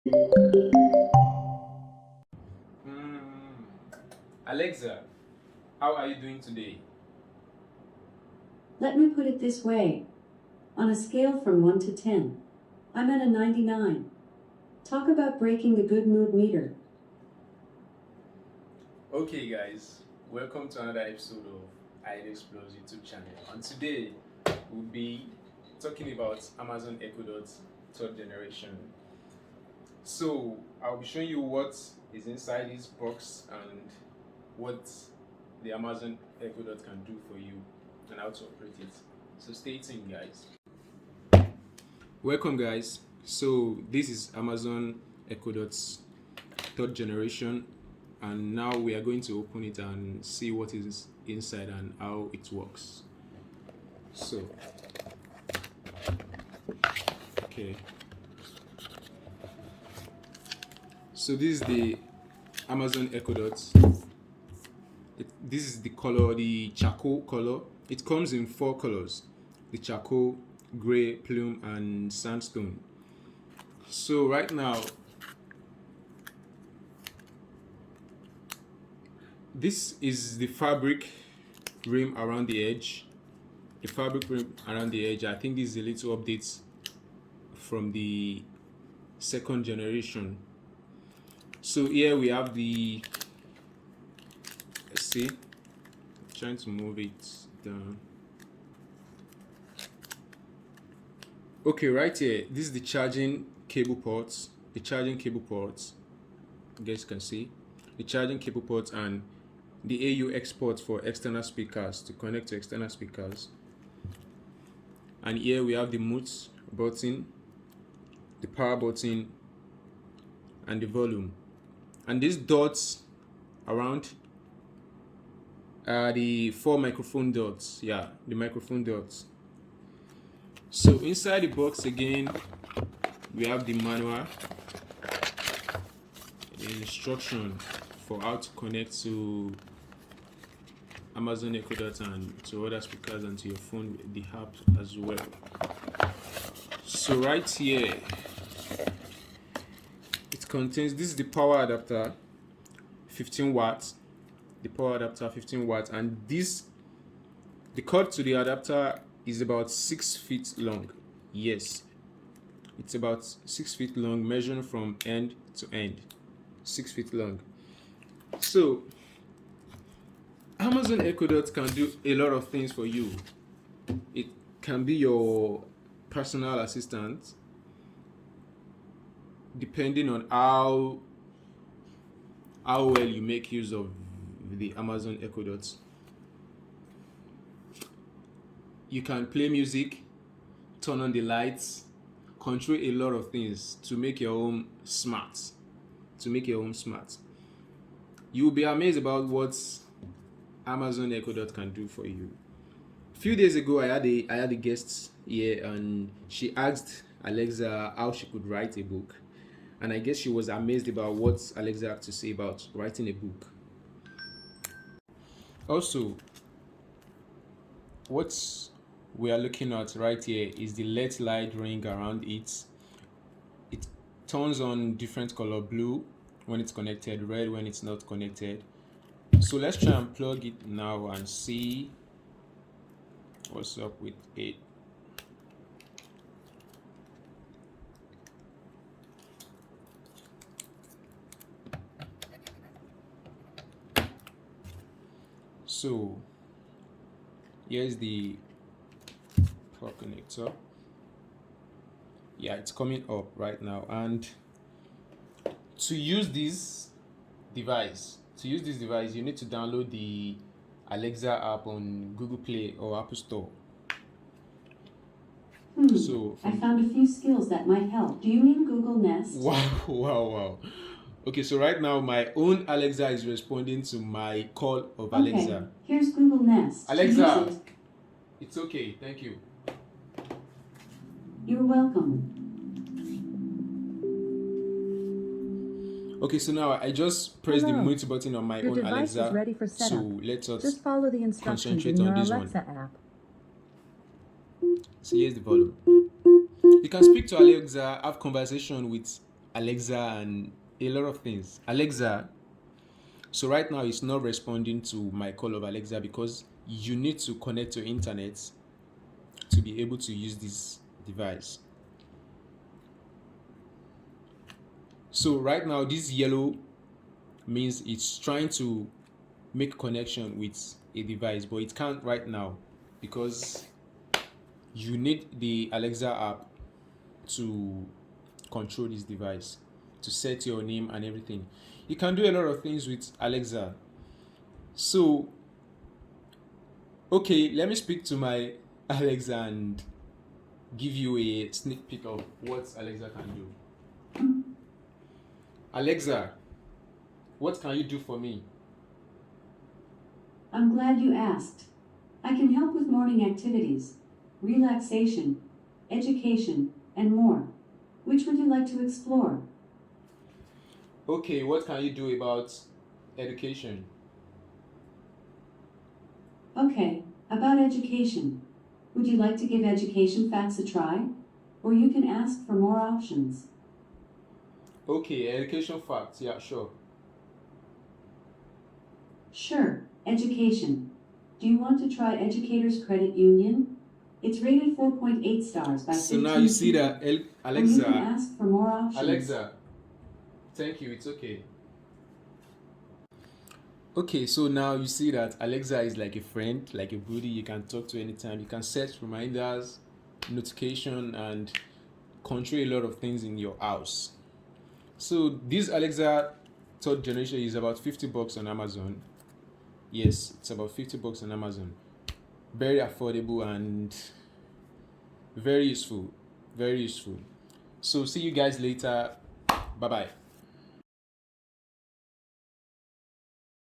Mm. Alexa, how are you doing today? Let me put it this way. On a scale from 1 to 10, I'm at a 99. Talk about breaking the good mood meter. Okay, guys, welcome to another episode of ID Explores YouTube channel. And today we'll be talking about Amazon Echo Dot third generation. So I'll be showing you what is inside this box and what the Amazon Echo Dot can do for you and how to operate it. So stay tuned, guys. Welcome, guys. So this is Amazon Echo Dot's third generation, and now we are going to open it and see what is inside and how it works. So okay, so this is the Amazon Echo Dot. This is the color, the charcoal color. It comes in 4 colors: the charcoal, gray, plume, and sandstone. So right now, this is the fabric rim around the edge. The fabric rim around the edge. I think this is a little update from the second generation. So here we have the, let's see, I'm trying to move it down. Okay, right here, this is the charging cable ports. The charging cable ports, you guys can see the charging cable ports and the AUX port for external speakers to connect to external speakers. And here we have the mute button, the power button, and the volume. And these dots around are the 4 microphone dots. Yeah, the microphone dots. So inside the box again, we have the manual, the instruction for how to connect to Amazon Echo Dot and to other speakers and to your phone with the app as well. So right here, it contains, this is the power adapter, 15 watts. The power adapter 15 watts, and this, the cord to the adapter is about 6 feet long. Yes, it's about 6 feet long, measuring from end to end, 6 feet long. So Amazon Echo Dot can do a lot of things for you. It can be your personal assistant, depending on how well you make use of the Amazon Echo Dot. You can play music, turn on the lights, control a lot of things to make your home smart. You will be amazed about what Amazon Echo Dot can do for you. A few days ago, I had a guest here, and she asked Alexa how she could write a book, and I guess she was amazed about what Alexa had to say about writing a book. Also, what we are looking at right here is the LED light ring around it. It turns on different color: blue when it's connected, red when it's not connected. So let's try and plug it now and see what's up with it. So here's the power connector. Yeah, it's coming up right now. And to use this device, you need to download the Alexa app on Google Play or Apple Store. So I found a few skills that might help. Do you mean Google Nest? Wow. Okay, so right now my own Alexa is responding to my call of Okay, Alexa. here's Google Nest. Alexa, Use it. it's okay, thank you. You're welcome. Okay, so now I just press the Hello. mute button on my Your own device Alexa. is ready for setup. So let us Just follow the instructions in concentrate your on this Alexa one. app. So here's the volume. You can speak to Alexa, have conversation with Alexa and a lot of things. Alexa, so right now it's not responding to my call of Alexa because you need to connect to internet to be able to use this device. So right now this yellow means it's trying to make connection with a device, but it can't right now because you need the Alexa app to control this device, to set your name and everything. You can do a lot of things with Alexa. So okay, let me speak to my Alexa and give you a sneak peek of what Alexa can do. Alexa, what can you do for me? I'm glad you asked. I can help with morning activities, relaxation, education, and more. Which would you like to explore? Okay, what can you do about education? Okay, about education. Would you like to give education facts a try? Or you can ask for more options. Okay, education facts, yeah, sure. Sure, education. Do you want to try Educators Credit Union? It's rated 4.8 stars by 15 So now you see people. that Or you can Alexa, ask for more options. Alexa, thank you, it's okay. Okay, so now you see that Alexa is like a friend, like a buddy you can talk to anytime. You can set reminders, notification, and control a lot of things in your house. So this Alexa third generation is about $50 on Amazon. Yes, it's about $50 on Amazon. Very affordable and very useful. Very useful. So see you guys later. Bye bye.